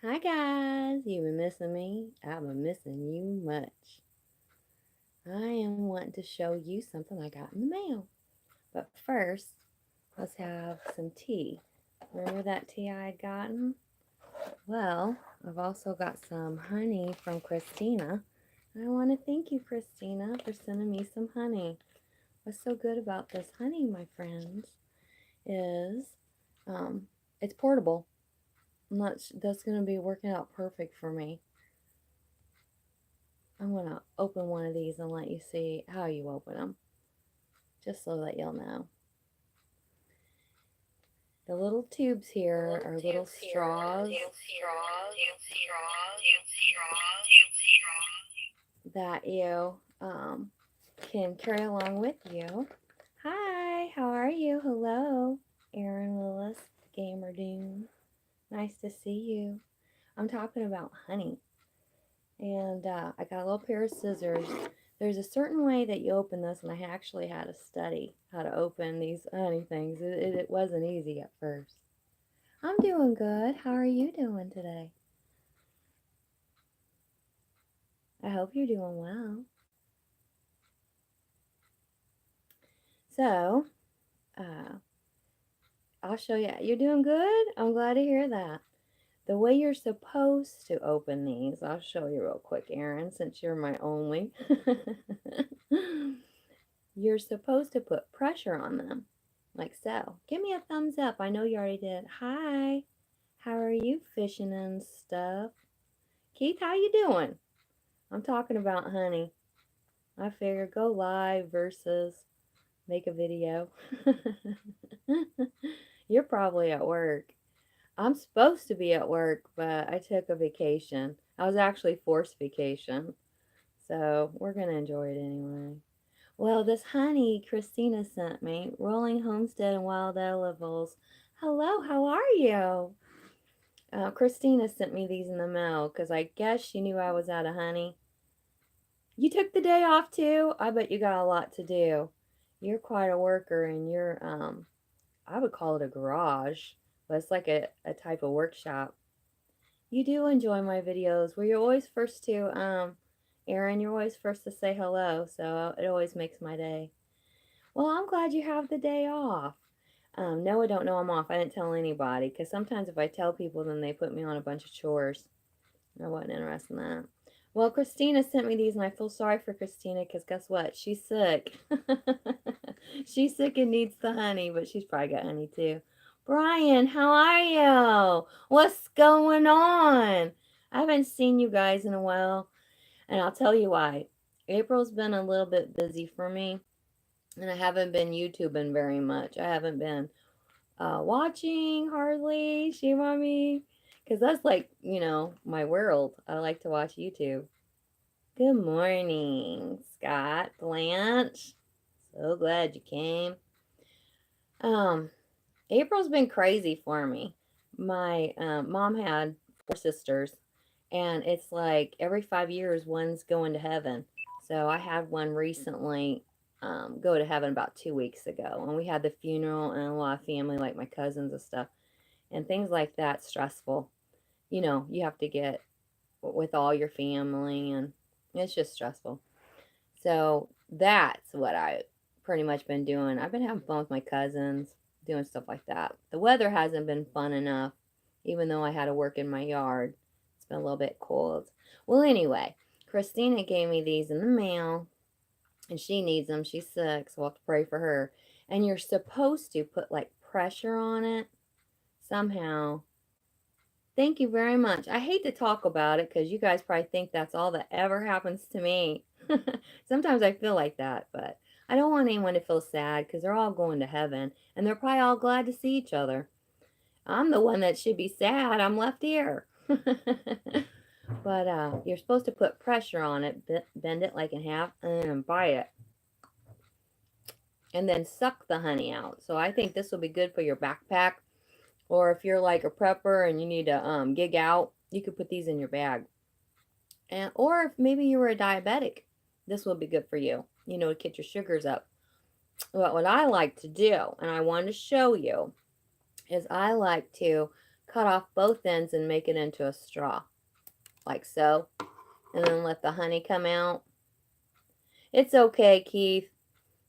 Hi guys, you been missing me? I've been missing you much. I am wanting to show you something I got in the mail. But first, let's have some tea. Remember that tea I had gotten? Well, I've also got some honey from Christina. I want to thank you, Christina, for sending me some honey. What's so good about this honey, my friends, is um, it's portable. That's going to be working out perfect for me. I'm going to open one of these and let you see how you open them, just so that you'll know. The little tubes here are little straws that you can carry along with you. Hi, how are you? Hello, Aaron Willis, Gamer Doom. Nice to see you. I'm talking about honey. And I got a little pair of scissors. There's a certain way that you open this, and I actually had to study how to open these honey things. It wasn't easy at first. I'm doing good. How are you doing today? I hope you're doing well. So, uh, I'll show you. You're doing good? I'm glad to hear that. The way you're supposed to open these, I'll show you real quick, Aaron, since you're my only. You're supposed to put pressure on them, like so. Give me a thumbs up. I know you already did. Hi, how are you fishing and stuff? Keith, how you doing? I'm talking about honey. I figure go live versus make a video. You're probably at work. I'm supposed to be at work, but I took a vacation. I was actually forced vacation. So we're going to enjoy it anyway. Well, this honey Christina sent me, Rolling Homestead and Wild Edibles. Hello, how are you? Christina sent me these in the mail because I guess she knew I was out of honey. You took the day off too? I bet you got a lot to do. You're quite a worker in your, I would call it a garage, but it's like a type of workshop. You do enjoy my videos. Were you always first to, Aaron, you're always first to say hello, so it always makes my day. Well, I'm glad you have the day off. No, I don't know I'm off. I didn't tell anybody because sometimes if I tell people, then they put me on a bunch of chores. I wasn't interested in that. Well, Christina sent me these, and I feel sorry for Christina because guess what? She's sick. She's sick and needs the honey, but she's probably got honey too. Brian, how are you? What's going on? I haven't seen you guys in a while, and I'll tell you why. April's been a little bit busy for me, and I haven't been YouTubing very much. I haven't been watching hardly. Shame on me. Because that's like, my world. I like to watch YouTube. Good morning, Scott, Blanche. So glad you came. Um, April's been crazy for me. My mom had four sisters, and it's like every 5 years one's going to heaven. So I had one recently go to heaven about 2 weeks ago, and we had the funeral and a lot of family, like my cousins and stuff, and things like that. Stressful, you have to get with all your family, and it's just stressful. So that's what I pretty much been doing. I've been having fun with my cousins, doing stuff like that. The weather hasn't been fun enough, even though I had to work in my yard. It's been a little bit cold. Well, anyway, Christina gave me these in the mail, and she needs them. She's sick, so we'll have to pray for her. And you're supposed to put like pressure on it somehow. Thank you very much. I hate to talk about it because you guys probably think that's all that ever happens to me. Sometimes I feel like that, but I don't want anyone to feel sad because they're all going to heaven and they're probably all glad to see each other. I'm the one that should be sad. I'm left here. But you're supposed to put pressure on it, bend it like in half, and then bite it. And then suck the honey out. So I think this will be good for your backpack. Or if you're like a prepper and you need to gig out, you could put these in your bag. Or if maybe you were a diabetic, this will be good for you, to get your sugars up. But what I like to do, and I want to show you, is I like to cut off both ends and make it into a straw, like so, and then let the honey come out. It's okay, Keith.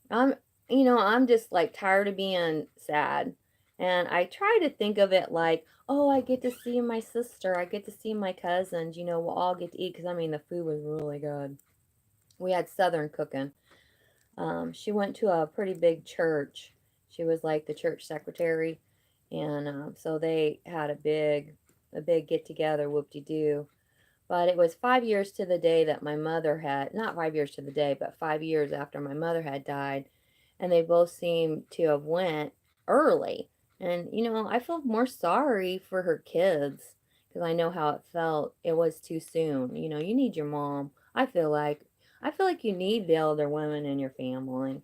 I'm, I'm just like tired of being sad. And I try to think of it like, oh, I get to see my sister. I get to see my cousins. We'll all get to eat because, the food was really good. We had Southern cooking. She went to a pretty big church. She was like the church secretary. And so they had a big get together, whoop de doo. But it was 5 years to the day that my mother had, not 5 years to the day, but 5 years after my mother had died. And they both seemed to have went early. And, I felt more sorry for her kids because I know how it felt. It was too soon. You need your mom. I feel like you need the elder women in your family.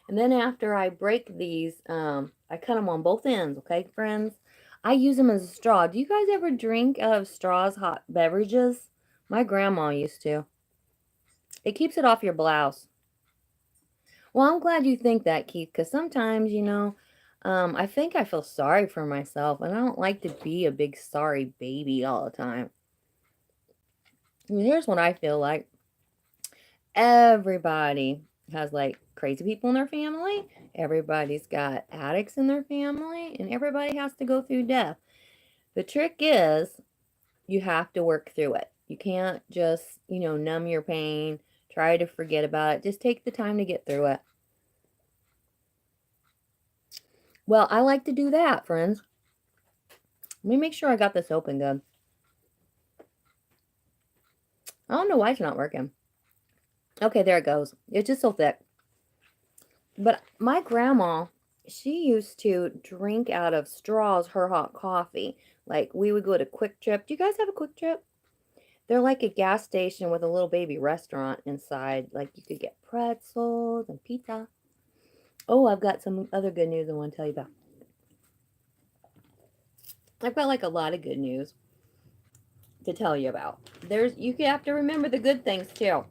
And then after I break these, I cut them on both ends, okay, friends? I use them as a straw. Do you guys ever drink out of straws hot beverages? My grandma used to. It keeps it off your blouse. Well, I'm glad you think that, Keith, because sometimes, I think I feel sorry for myself, and I don't like to be a big sorry baby all the time. Here's what I feel like. Everybody has like crazy people in their family. Everybody's got addicts in their family, and everybody has to go through death. The trick is you have to work through it. You can't just, numb your pain, try to forget about it. Just take the time to get through it. Well, I like to do that, friends. Let me make sure I got this open good. I don't know why it's not working. Okay, there it goes. It's just so thick. But my grandma, she used to drink out of straws her hot coffee. Like we would go to Quick Trip. Do you guys have a Quick Trip? They're like a gas station with a little baby restaurant inside. Like you could get pretzels and pizza. Oh, I've got some other good news I want to tell you about. I've got like a lot of good news to tell you about. You have to remember the good things too.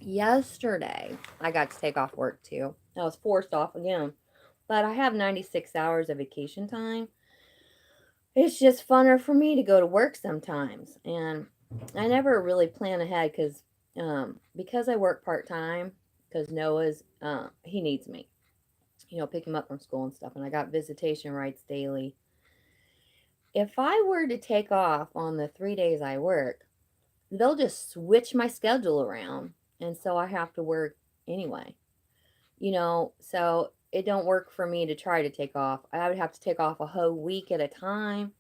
Yesterday, I got to take off work too. I was forced off again. But I have 96 hours of vacation time. It's just funner for me to go to work sometimes. And I never really plan ahead because I work part-time, because Noah's, he needs me. Pick him up from school and stuff. And I got visitation rights daily. If I were to take off on the 3 days I work, they'll just switch my schedule around. And so I have to work anyway. So it don't work for me to try to take off. I would have to take off a whole week at a time.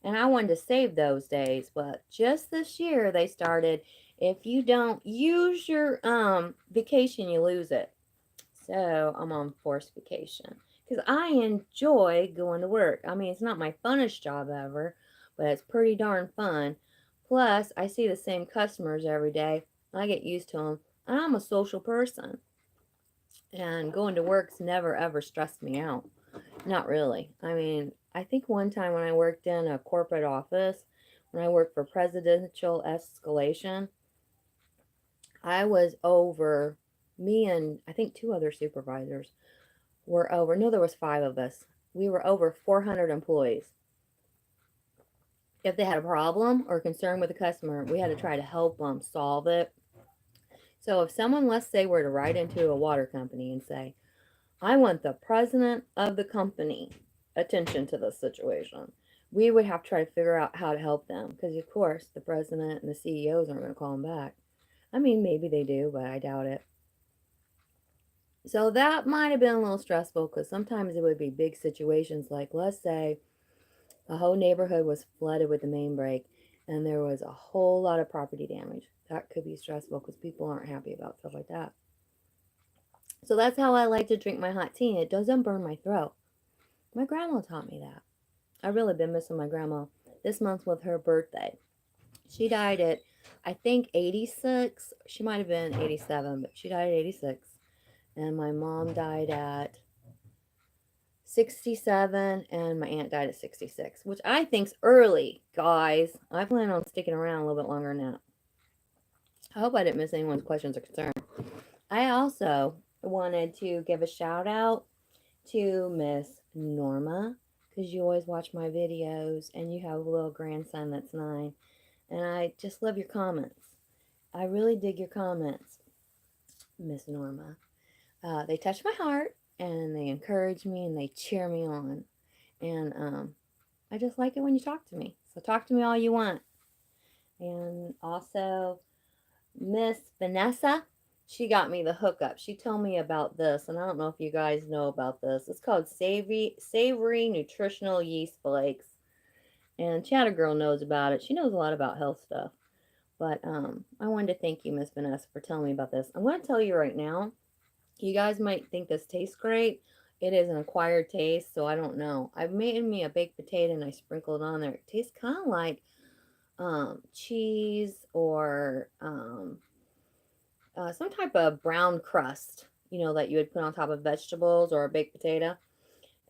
And I wanted to save those days, but just this year they started, if you don't use your vacation, you lose it. So I'm on forced vacation because I enjoy going to work. It's not my funnest job ever, but it's pretty darn fun. Plus, I see the same customers every day. I get used to them. I'm a social person. And going to work's never ever stressed me out. Not really. I think one time when I worked in a corporate office, when I worked for presidential escalation, I was over, me and I think two other supervisors were over, no, there was five of us. We were over 400 employees. If they had a problem or concern with a customer, we had to try to help them solve it. So if someone, let's say, were to write into a water company and say, I want the president of the company attention to this situation, we would have to try to figure out how to help them. Because, of course, the president and the CEOs aren't going to call them back. Maybe they do, but I doubt it. So that might have been a little stressful because sometimes it would be big situations like, let's say, the whole neighborhood was flooded with the main break and there was a whole lot of property damage. That could be stressful because people aren't happy about stuff like that. So that's how I like to drink my hot tea. It doesn't burn my throat. My grandma taught me that. I've really been missing my grandma. This month was her birthday. She died at, I think, 86. She might have been 87, but she died at 86. And my mom died at 67, and my aunt died at 66, which I think's early, guys. I plan on sticking around a little bit longer than that. I hope I didn't miss anyone's questions or concerns. I also wanted to give a shout out to Miss Norma because you always watch my videos and you have a little grandson that's 9. And I just love your comments. I really dig your comments, Miss Norma. They touch my heart and they encourage me and they cheer me on. And I just like it when you talk to me. So talk to me all you want. And also, Miss Vanessa, she got me the hookup. She told me about this, and I don't know if you guys know about this. It's called Savory Nutritional Yeast Flakes. And Chattagirl knows about it. She knows a lot about health stuff. But I wanted to thank you, Miss Vanessa, for telling me about this. I'm going to tell you right now, you guys might think this tastes great. It is an acquired taste, so I don't know. I've made me a baked potato and I sprinkled it on there. It tastes kind of like cheese or some type of brown crust, that you would put on top of vegetables or a baked potato.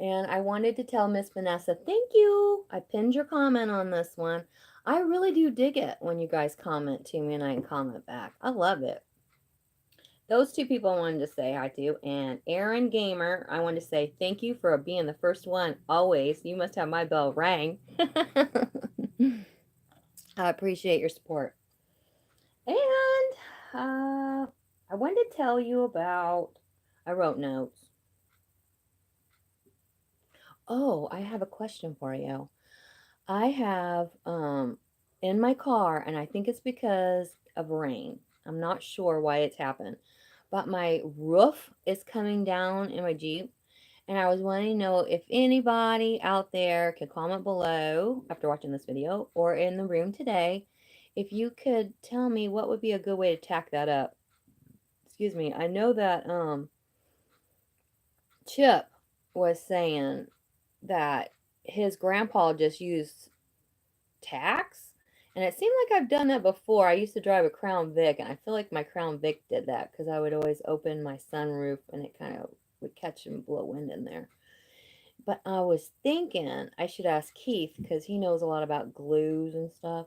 And I wanted to tell Miss Vanessa, thank you. I pinned your comment on this one. I really do dig it when you guys comment to me and I can comment back. I love it. Those two people I wanted to say hi to. And Aaron Gamer, I want to say thank you for being the first one always. You must have my bell rang. I appreciate your support. And I wanted to tell you about, I wrote notes. Oh, I have a question for you. I have in my car, and I think it's because of rain. I'm not sure why it's happened, but my roof is coming down in my Jeep, and I was wanting to know if anybody out there could comment below after watching this video or in the room today, if you could tell me what would be a good way to tack that up. Excuse me. I know that Chip was saying that his grandpa just used tacks, and it seemed like I've done that before. I used to drive a Crown Vic, and I feel like my Crown Vic did that because I would always open my sunroof and it kind of would catch and blow wind in there. But I was thinking I should ask Keith because he knows a lot about glues and stuff.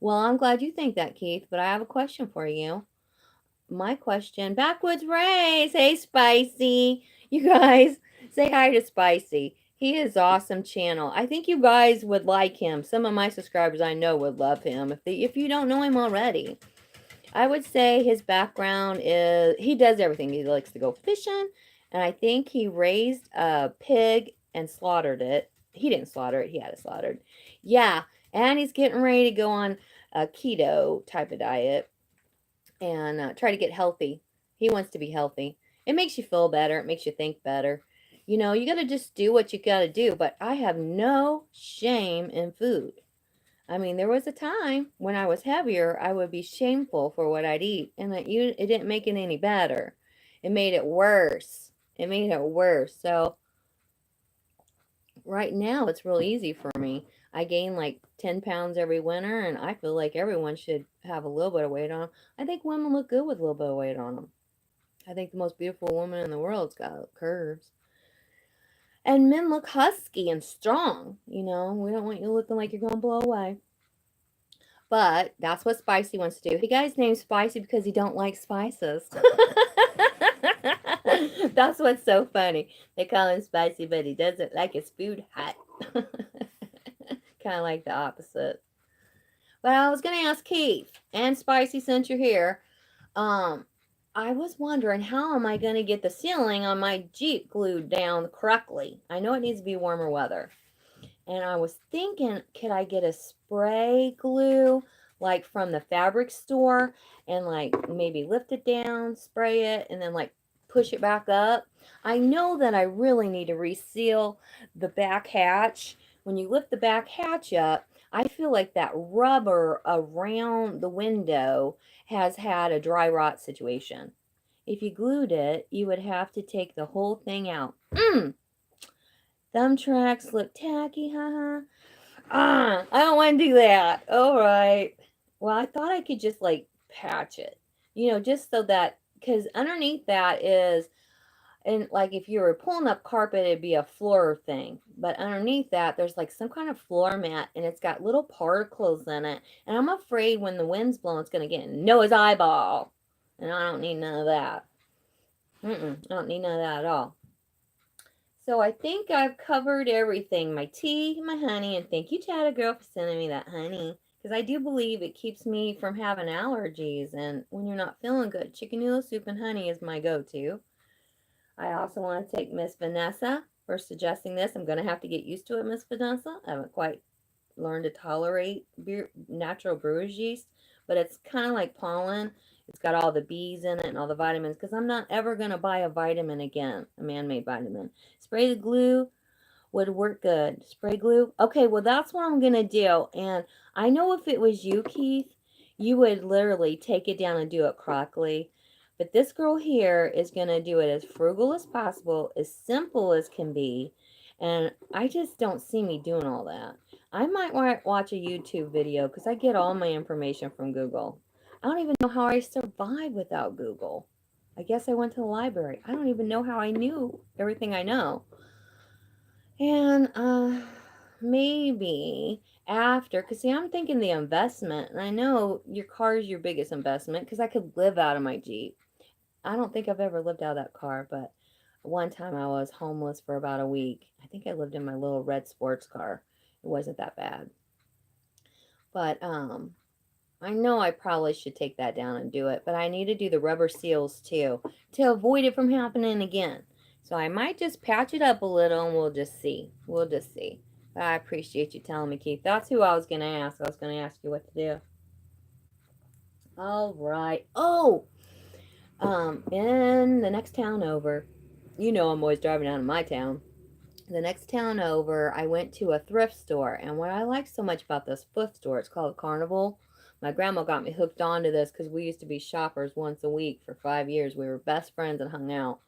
Well, I'm glad you think that, Keith, but I have a question for you. My question, Backwoods Race. Hey, Spicy. You guys, say hi to Spicy. He is awesome channel. I think you guys would like him. Some of my subscribers I know would love him if you don't know him already. I would say his background is he does everything. He likes to go fishing, and I think he raised a pig and slaughtered it. He didn't slaughter it. He had it slaughtered. Yeah, and he's getting ready to go on a keto type of diet and try to get healthy. He wants to be healthy. It makes you feel better. It makes you think better. You got to just do what you got to do. But I have no shame in food. I mean, there was a time when I was heavier, I would be shameful for what I'd eat, and it didn't make it any better. It made it worse. It made it worse. So right now, it's real easy for me. I gain like 10 pounds every winter, and I feel like everyone should have a little bit of weight on them. I think women look good with a little bit of weight on them. I think the most beautiful woman in the world's got curves. And men look husky and strong. We don't want you looking like you're going to blow away. But that's what Spicy wants to do. He got his name Spicy because he don't like spices. That's what's so funny. They call him Spicy, but he doesn't like his food hot. Kind of like the opposite. But I was going to ask Keith and Spicy, since you're here. I was wondering, how am I going to get the ceiling on my Jeep glued down correctly? I know it needs to be warmer weather. And I was thinking, could I get a spray glue like from the fabric store and like maybe lift it down, spray it, and then like push it back up? I know that I really need to reseal the back hatch. When you lift the back hatch up, I feel like that rubber around the window has had a dry rot situation. If you glued it, you would have to take the whole thing out. Thumb tracks look tacky, haha. I don't want to do that. All right. Well, I thought I could just like patch it, just so that, because underneath that is, and like if you were pulling up carpet, it'd be a floor thing. But underneath that, there's like some kind of floor mat, and it's got little particles in it. And I'm afraid when the wind's blowing, it's going to get in Noah's eyeball. And I don't need none of that. I don't need none of that at all. So I think I've covered everything. My tea, my honey, and thank you, Chattagirl, for sending me that honey. Because I do believe it keeps me from having allergies. And when you're not feeling good, chicken noodle soup and honey is my go-to. I also want to thank Miss Vanessa for suggesting this. I'm going to have to get used to it, Miss Vanessa. I haven't quite learned to tolerate natural brewer's yeast, but it's kind of like pollen. It's got all the bees in it and all the vitamins because I'm not ever going to buy a vitamin again, a man-made vitamin. Spray the glue would work good. Spray glue. Okay, well that's what I'm going to do. And I know if it was you, Keith, you would literally take it down and do it correctly. But this girl here is going to do it as frugal as possible, as simple as can be. And I just don't see me doing all that. I might watch a YouTube video because I get all my information from Google. I don't even know how I survive without Google. I guess I went to the library. I don't even know how I knew everything I know. And maybe after, because see, I'm thinking the investment, and I know your car is your biggest investment because I could live out of my Jeep. I don't think I've ever lived out of that car, but one time I was homeless for about a week. I think I lived in my little red sports car. It wasn't that bad. But I know I probably should take that down and do it, but I need to do the rubber seals too to avoid it from happening again. So I might just patch it up a little and we'll just see. We'll just see. But I appreciate you telling me, Keith. That's who I was going to ask. I was going to ask you what to do. All right. Oh, in the next town over, you know I'm always driving out of my town. The next town over, I went to a thrift store, and what I like so much about this thrift store, it's called Carnival. My grandma got me hooked onto this because we used to be shoppers once a week for 5 years. We were best friends and hung out.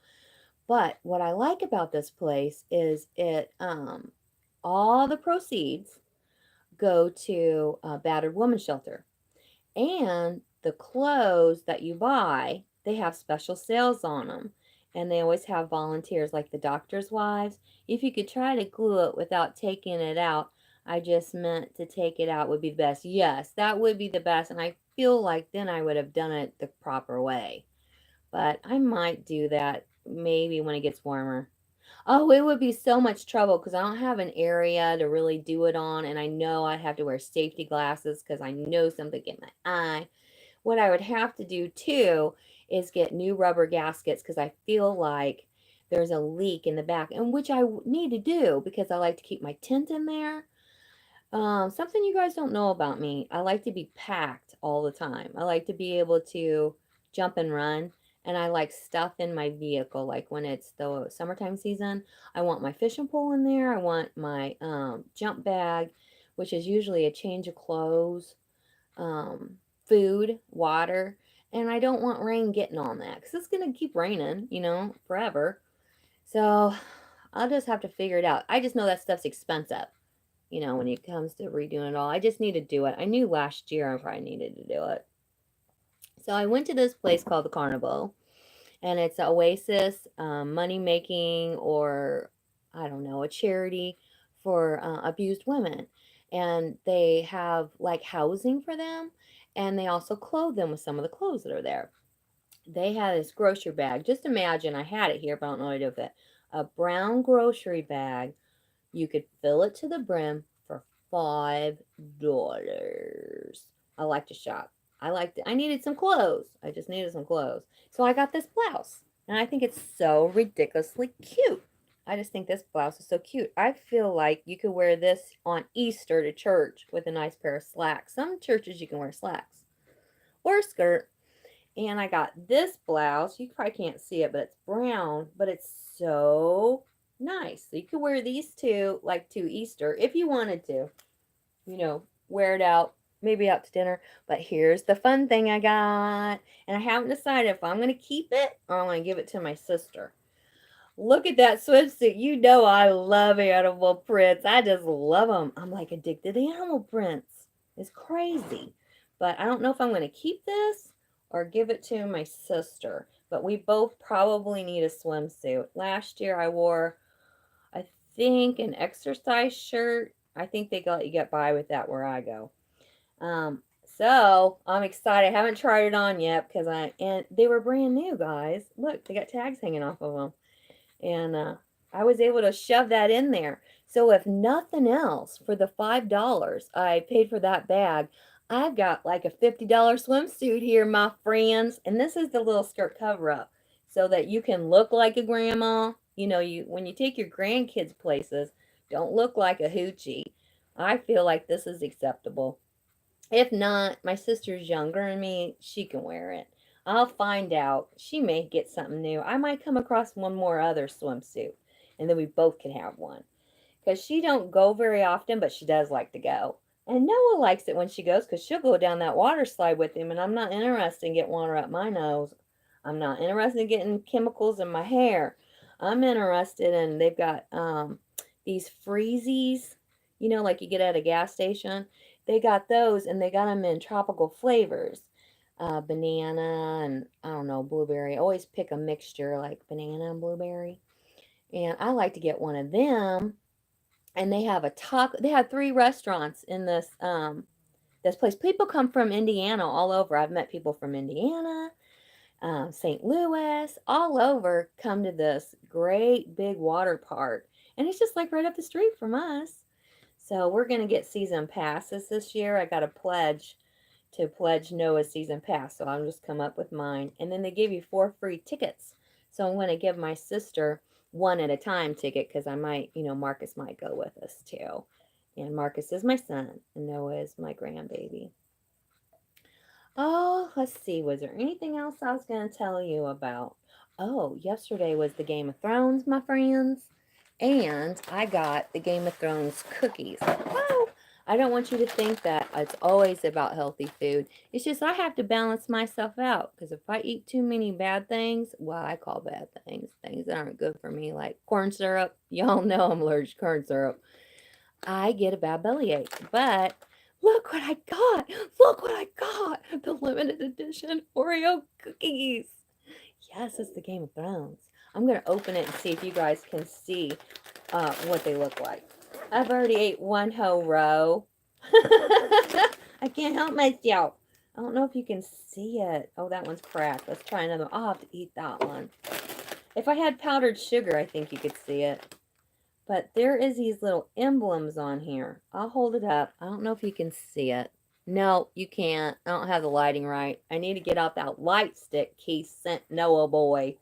But what I like about this place is all the proceeds go to a battered woman shelter. And the clothes that you buy, they have special sales on them. And they always have volunteers like the doctor's wives. If you could try to glue it without taking it out, I just meant to take it out would be the best. Yes, that would be the best. And I feel like then I would have done it the proper way. But I might do that maybe when it gets warmer. Oh, it would be so much trouble because I don't have an area to really do it on. And I know I'd have to wear safety glasses because I know something in my eye. What I would have to do too is get new rubber gaskets because I feel like there's a leak in the back, and which I need to do because I like to keep my tent in there. Something you guys don't know about me, I like to be packed all the time. I like to be able to jump and run, and I like stuff in my vehicle. Like when it's the summertime season, I want my fishing pole in there. I want my jump bag, which is usually a change of clothes, um, food, water, and I don't want rain getting on that because it's going to keep raining, forever. So I'll just have to figure it out. I just know that stuff's expensive, when it comes to redoing it all. I just need to do it. I knew last year I probably needed to do it. So I went to this place called the Carnival, and it's an oasis, money making, or I don't know, a charity for abused women. And they have like housing for them, and they also clothe them with some of the clothes that are there. They had this grocery bag. Just imagine, I had it here, but I don't know what to do with it. A brown grocery bag. You could fill it to the brim for $5. I like to shop. I needed some clothes. I just needed some clothes. So I got this blouse. And I think it's so ridiculously cute. I just think this blouse is so cute. I feel like you could wear this on Easter to church with a nice pair of slacks. Some churches you can wear slacks or a skirt. And I got this blouse. You probably can't see it, but it's brown, but it's so nice. So you could wear these two like to Easter if you wanted to. Wear it out, maybe out to dinner. But here's the fun thing I got. And I haven't decided if I'm going to keep it or I'm going to give it to my sister. Look at that swimsuit. You know I love animal prints. I just love them. I'm like addicted to animal prints. It's crazy. But I don't know if I'm going to keep this or give it to my sister. But we both probably need a swimsuit. Last year I wore, I think, an exercise shirt. I think they let you get by with that where I go. So I'm excited. I haven't tried it on yet and they were brand new, guys. Look, they got tags hanging off of them. And I was able to shove that in there. So if nothing else, for the $5 I paid for that bag, I've got like a $50 swimsuit here, my friends. And this is the little skirt cover up so that you can look like a grandma. You know, you when you take your grandkids places, don't look like a hoochie. I feel like this is acceptable. If not, my sister's younger than me. She can wear it. I'll find out. She may get something new. I might come across one more other swimsuit, and then we both can have one. Because she don't go very often, but she does like to go. And Noah likes it when she goes because she'll go down that water slide with him, and I'm not interested in getting water up my nose. I'm not interested in getting chemicals in my hair. I'm interested in they've got these freezies, you know, like you get at a gas station. They got those, and they got them in tropical flavors, banana and I don't know blueberry. I always pick a mixture like banana and blueberry, and I like to get one of them. And they have a taco. They have three restaurants in this place. People come from Indiana all over. I've met people from Indiana, St. Louis, all over. Come to this great big water park, and it's just like right up the street from us. So we're gonna get season passes this year. I got a pledge to pledge Noah's season pass, so I'll just come up with mine. And then they give you 4 free tickets. So I'm going to give my sister one at a time ticket because I might, you know, Marcus might go with us too. And Marcus is my son, and Noah is my grandbaby. Oh, let's see. Was there anything else I was going to tell you about? Oh, yesterday was the Game of Thrones, my friends. And I got the Game of Thrones cookies. Oh, I don't want you to think that it's always about healthy food. It's just I have to balance myself out because if I eat too many bad things, well, I call bad things, things that aren't good for me, like corn syrup. Y'all know I'm allergic to corn syrup. I get a bad bellyache. But look what I got! Look what I got! The limited edition Oreo cookies. Yes, it's the Game of Thrones. I'm gonna open it and see if you guys can see what they look like. I've already ate one whole row. I can't help myself. I don't know if you can see it. Oh, that one's cracked. Let's try another. I'll have to eat that one. If I had powdered sugar, I think you could see it. But there is these little emblems on here. I'll hold it up. I don't know if you can see it. No, you can't. I don't have the lighting right. I need to get out that light stick Keith sent Noah boy.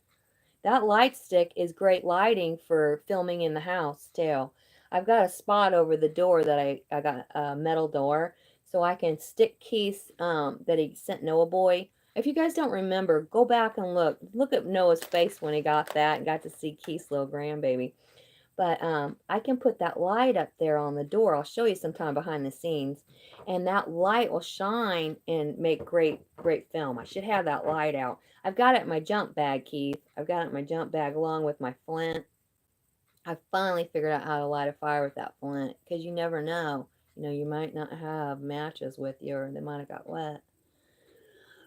That light stick is great lighting for filming in the house too. I've got a spot over the door that I got a metal door so I can stick Keith's that he sent Noah boy. If you guys don't remember, go back and look. Look at Noah's face when he got that and got to see Keith's little grandbaby. But I can put that light up there on the door. I'll show you sometime behind the scenes. And that light will shine and make great film. I should have that light out. I've got it in my jump bag, Keith. I've got it in my jump bag along with my flint. I finally figured out how to light a fire with that flint because you never know. You know, you might not have matches with you or they might have got wet.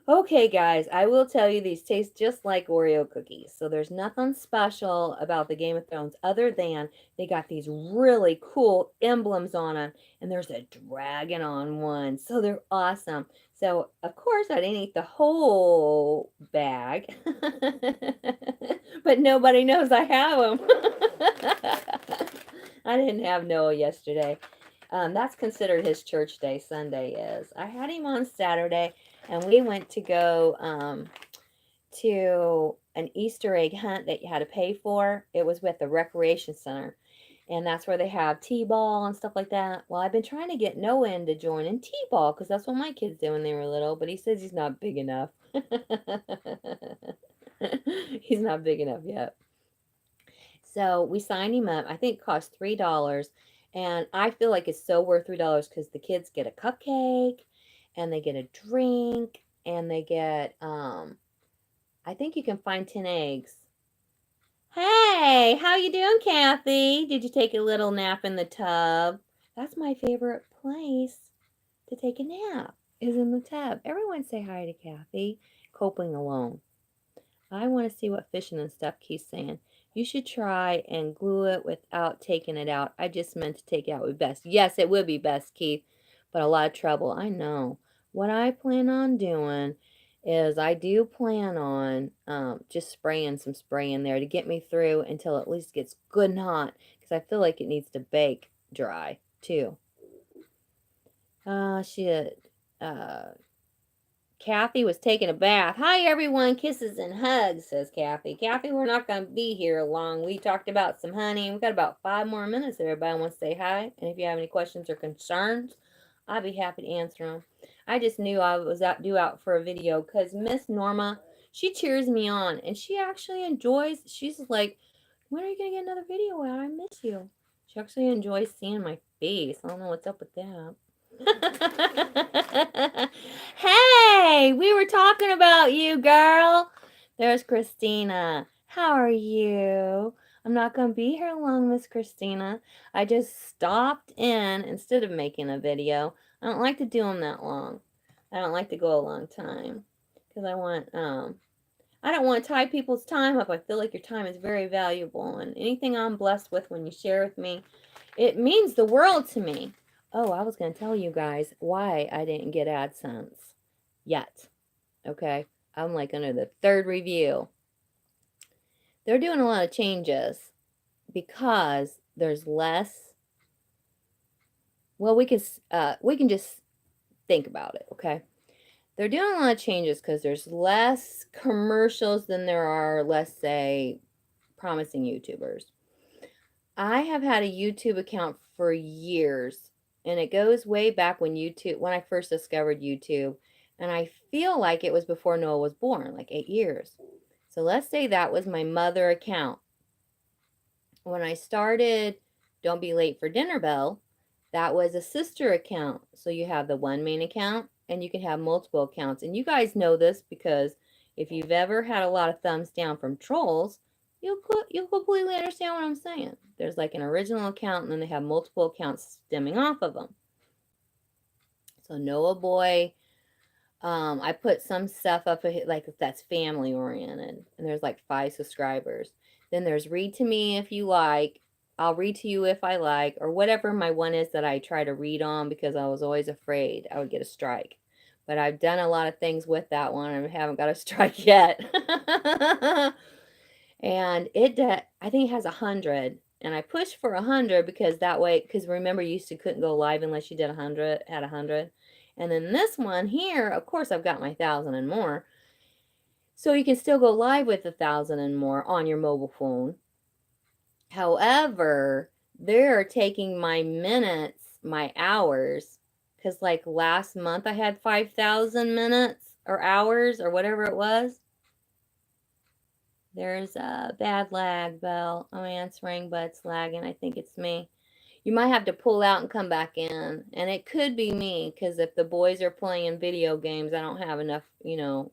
Okay, guys, I will tell you these taste just like Oreo cookies. So there's nothing special about the Game of Thrones other than they got these really cool emblems on them. And there's a dragon on one. So they're awesome. So, of course, I didn't eat the whole bag. But nobody knows I have them. I didn't have Noah yesterday. That's considered his church day. Sunday is. I had him on Saturday, and we went to go to an Easter egg hunt that you had to pay for. It was with the recreation center, and that's where they have t-ball and stuff like that. Well, I've been trying to get Noah in to join in t-ball because that's what my kids did when they were little, but he says he's not big enough. He's not big enough yet. So we signed him up. I think it cost $3. And I feel like it's so worth $3 because the kids get a cupcake and they get a drink and they get I think you can find 10 eggs. Hey, how you doing, Kathy? Did you take a little nap in the tub? That's my favorite place to take a nap, is in the tub. Everyone say hi to Kathy. Coping alone. I want to see what fishing and stuff Keith's saying. You should try and glue it without taking it out. I just meant to take it out would be best. Yes, it would be best, Keith, but a lot of trouble. I know. What I plan on doing is I do plan on just spraying some spray in there to get me through until it at least gets good and hot, because I feel like it needs to bake dry too. Uh, Kathy was taking a bath. Hi, everyone. Kisses and hugs, says Kathy. Kathy, we're not going to be here long. We talked about some honey. We've got about 5 more minutes if everybody wants to say hi. And if you have any questions or concerns, I'd be happy to answer them. I just knew I was due out for a video because Miss Norma, she cheers me on. And she actually enjoys, she's like, when are you going to get another video out? I miss you. She actually enjoys seeing my face. I don't know what's up with that. Hey, we were talking about you, girl. There's Christina. How are you? I'm not going to be here long, Miss Christina. I just stopped in instead of making a video. I don't like to do them that long. I don't like to go a long time because I don't want to tie people's time up. I feel like your time is very valuable, and anything I'm blessed with when you share with me, it means the world to me. Oh, I was going to tell you guys why I didn't get AdSense yet. Okay? I'm like under the 3rd review. They're doing a lot of changes because there's less. Well, we can just think about it, okay? They're doing a lot of changes because there's less commercials than there are, let's say, promising YouTubers. I have had a YouTube account for years, and it goes way back when I first discovered YouTube, and I feel like it was before Noah was born, like 8 years. So let's say that was my mother account. When I started Don't Be Late for Dinner Bell, that was a sister account. So you have the one main account, and you can have multiple accounts. And you guys know this because if you've ever had a lot of thumbs down from trolls, you'll completely understand what I'm saying. There's like an original account, and then they have multiple accounts stemming off of them. So Noah Boy, I put some stuff up like that's family oriented, and there's like 5 subscribers. Then there's Read to Me If You Like. I'll read to you if I like, or whatever my one is that I try to read on because I was always afraid I would get a strike. But I've done a lot of things with that one and haven't got a strike yet. And I think it has 100, and I pushed for 100 because that way, because remember you used to couldn't go live unless you did 100, had 100. And then this one here, of course, I've got my 1,000 and more. So you can still go live with 1,000 and more on your mobile phone. However, they're taking my minutes, my hours, because like last month I had 5,000 minutes or hours or whatever it was. There's a bad lag, Belle. I'm answering, but it's lagging. I think it's me. You might have to pull out and come back in. And it could be me, because if the boys are playing video games, I don't have enough,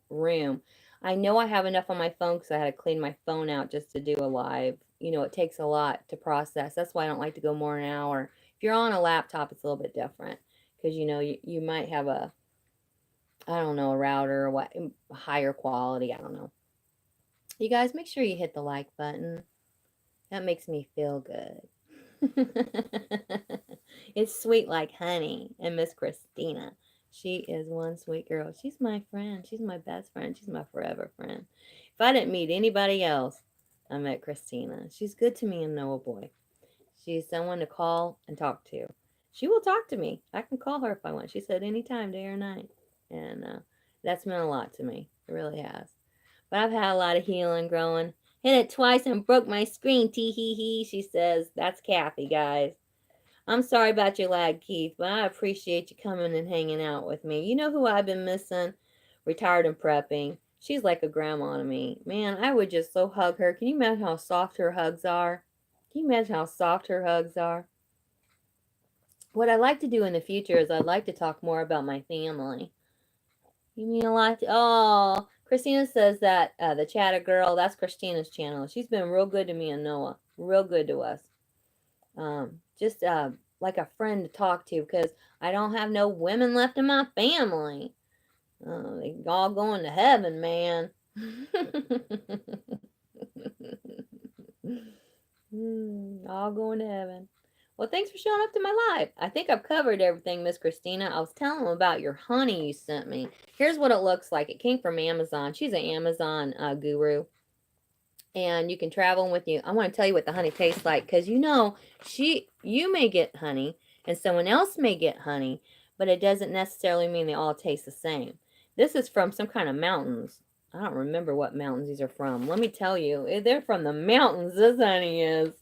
room. I know I have enough on my phone because I had to clean my phone out just to do a live. It takes a lot to process. That's why I don't like to go more than an hour. If you're on a laptop, it's a little bit different. Because, you might have a router or what, higher quality. I don't know. You guys, make sure you hit the like button. That makes me feel good. It's sweet like honey. And Miss Christina, she is one sweet girl. She's my friend. She's my best friend. She's my forever friend. If I didn't meet anybody else, I met Christina. She's good to me and Noah Boy. She's someone to call and talk to. She will talk to me. I can call her if I want. She said anytime, day or night. And that's meant a lot to me. It really has. But I've had a lot of healing growing. Hit it twice and broke my screen. Tee hee hee, she says. That's Kathy, guys. I'm sorry about your lag, Keith, but I appreciate you coming and hanging out with me. You know who I've been missing? Retired and prepping. She's like a grandma to me. Man, I would just so hug her. Can you imagine how soft her hugs are? Can you imagine how soft her hugs are? What I'd like to do in the future is I'd like to talk more about my family. You mean a lot to... Oh, Christina says that the Chattagirl, that's Christina's channel. She's been real good to me and Noah. Real good to us. Just like a friend to talk to, because I don't have no women left in my family. They all going to heaven, man. All going to heaven. Well, thanks for showing up to my live. I think I've covered everything, Miss Christina. I was telling them about your honey you sent me. Here's what it looks like. It came from Amazon. She's an Amazon guru. And you can travel with you. I want to tell you what the honey tastes like because you may get honey and someone else may get honey, but it doesn't necessarily mean they all taste the same. This is from some kind of mountains. I don't remember what mountains these are from. Let me tell you, they're from the mountains. This honey is.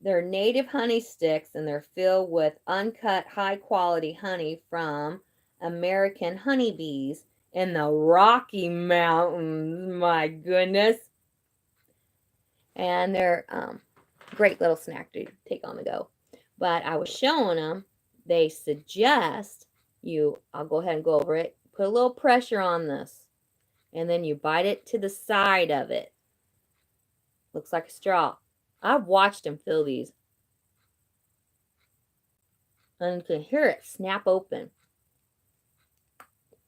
They're native honey sticks and they're filled with uncut, high quality honey from American honeybees in the Rocky Mountains. My goodness. And they're great little snack to take on the go. But I was showing them, they suggest I'll go ahead and go over it, put a little pressure on this, and then you bite it to the side of it. Looks like a straw. I've watched them fill these. And you can hear it snap open.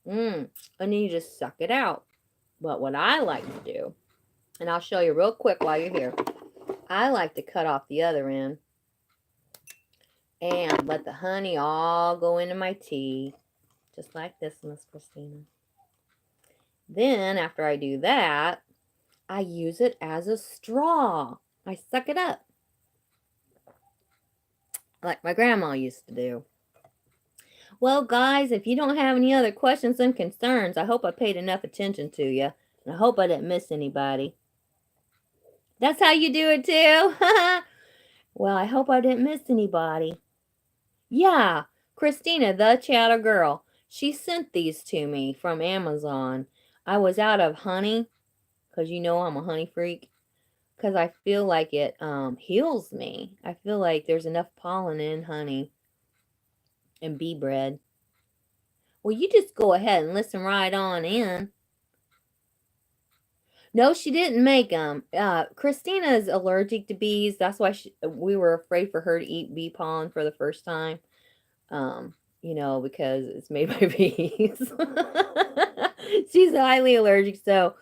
And then you just suck it out. But what I like to do, and I'll show you real quick while you're here, I like to cut off the other end and let the honey all go into my tea. Just like this, Miss Christina. Then, after I do that, I use it as a straw. I suck it up. Like my grandma used to do. Well, guys, if you don't have any other questions and concerns, I hope I paid enough attention to you. And I hope I didn't miss anybody. That's how you do it, too? Well, I hope I didn't miss anybody. Yeah, Christina, the Chattagirl. She sent these to me from Amazon. I was out of honey, because you know I'm a honey freak. Because I feel like it heals me. I feel like there's enough pollen in honey and bee bread. Well, you just go ahead and listen right on in. No, she didn't make them. Christina is allergic to bees. That's why we were afraid for her to eat bee pollen for the first time. Because it's made by bees. She's highly allergic, so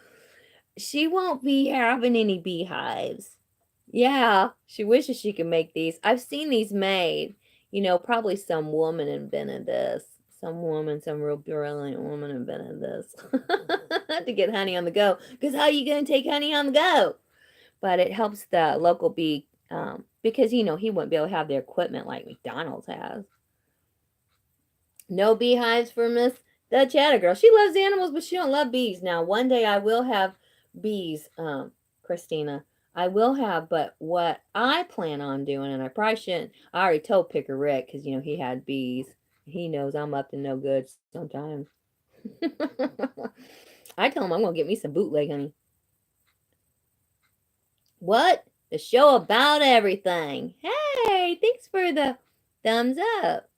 she won't be having any beehives. Yeah, she wishes she could make these. I've seen these made. Probably some woman invented this. Some real brilliant woman invented this to get honey on the go. Because how are you going to take honey on the go? But it helps the local bee because, he wouldn't be able to have their equipment like McDonald's has. No beehives for Miss the Chattagirl. She loves animals, but she don't love bees. Now, one day I will have bees, Christina. I will have, but what I plan on doing, and I probably shouldn't, I already told Picker Rick, because, he had bees. He knows I'm up to no good sometimes. I told him I'm going to get me some bootleg honey. What? The show about everything. Hey, thanks for the thumbs up.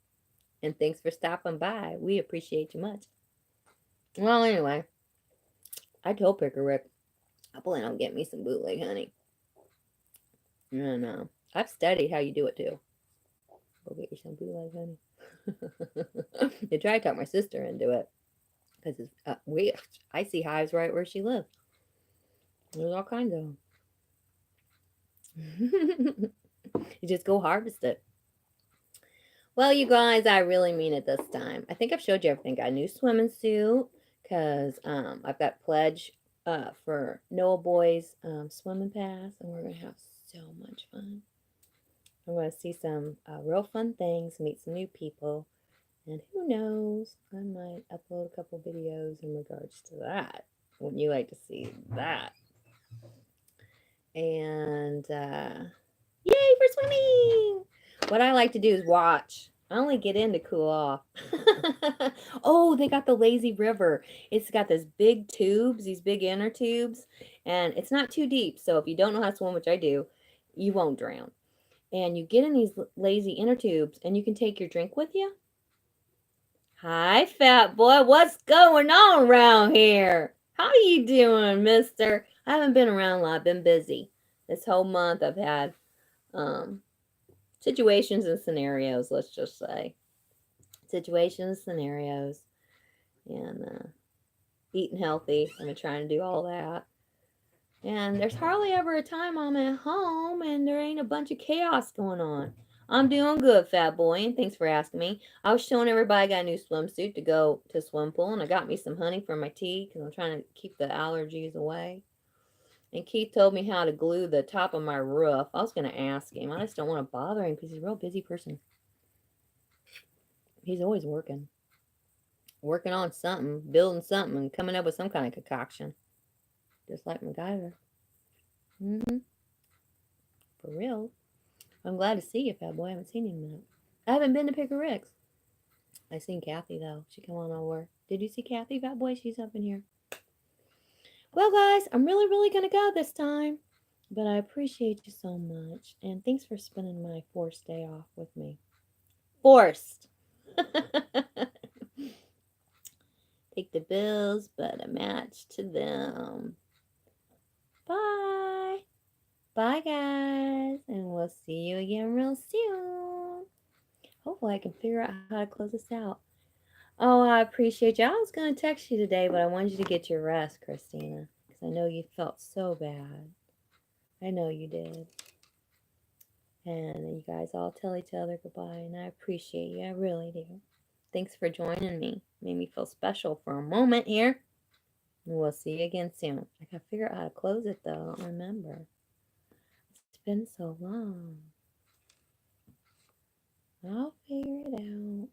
And thanks for stopping by. We appreciate you much. Well, anyway, I told Picker Rick, I plan on getting me some bootleg honey. No. I've studied how you do it, too. Go get you some bootleg honey. I tried to talk my sister into it. Because I see hives right where she lives. There's all kinds of them. You just go harvest it. Well, you guys, I really mean it this time. I think I've showed you everything. Got a new swimming suit because I've got pledge for Noah Boy's swimming pass, and we're going to have so much fun. I'm going to see some real fun things, meet some new people, and who knows, I might upload a couple videos in regards to that. Wouldn't you like to see that? And yay for swimming! What I like to do is watch. I only get in to cool off. Oh, they got the lazy river. It's got these big tubes, these big inner tubes, and it's not too deep. So if you don't know how to swim, which I do, you won't drown. And you get in these lazy inner tubes, and you can take your drink with you. Hi, fat boy. What's going on around here? How you doing, mister? I haven't been around a lot. I've been busy. This whole month I've had situations and scenarios, let's just say. Situations, scenarios, and eating healthy. I've been trying to do all that. And there's hardly ever a time I'm at home and there ain't a bunch of chaos going on. I'm doing good, fat boy, and thanks for asking me. I was showing everybody I got a new swimsuit to go to swim pool, and I got me some honey for my tea because I'm trying to keep the allergies away. And Keith told me how to glue the top of my roof. I was going to ask him. I just don't want to bother him because he's a real busy person. He's always working on something, building something, and coming up with some kind of concoction. Just like MacGyver. Mm-hmm. For real. I'm glad to see you, fat boy. I haven't seen you in a minute. I haven't been to Picker Rick's. I seen Kathy, though. She come on over. Did you see Kathy, fat boy? She's up in here. Well, guys, I'm really, really going to go this time. But I appreciate you so much. And thanks for spending my forced day off with me. Forced. Take the bills, but a match to them. Bye. Bye, guys. And we'll see you again real soon. Hopefully, I can figure out how to close this out. Oh, I appreciate you. I was going to text you today, but I wanted you to get your rest, Christina, because I know you felt so bad. I know you did. And you guys all tell each other goodbye, and I appreciate you. I really do. Thanks for joining me. Made me feel special for a moment here. And we'll see you again soon. I gotta figure out how to close it though. I don't remember. It's been so long. I'll figure it out.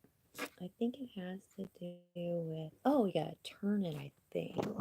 I think it has to do with. Oh, you gotta turn it, I think.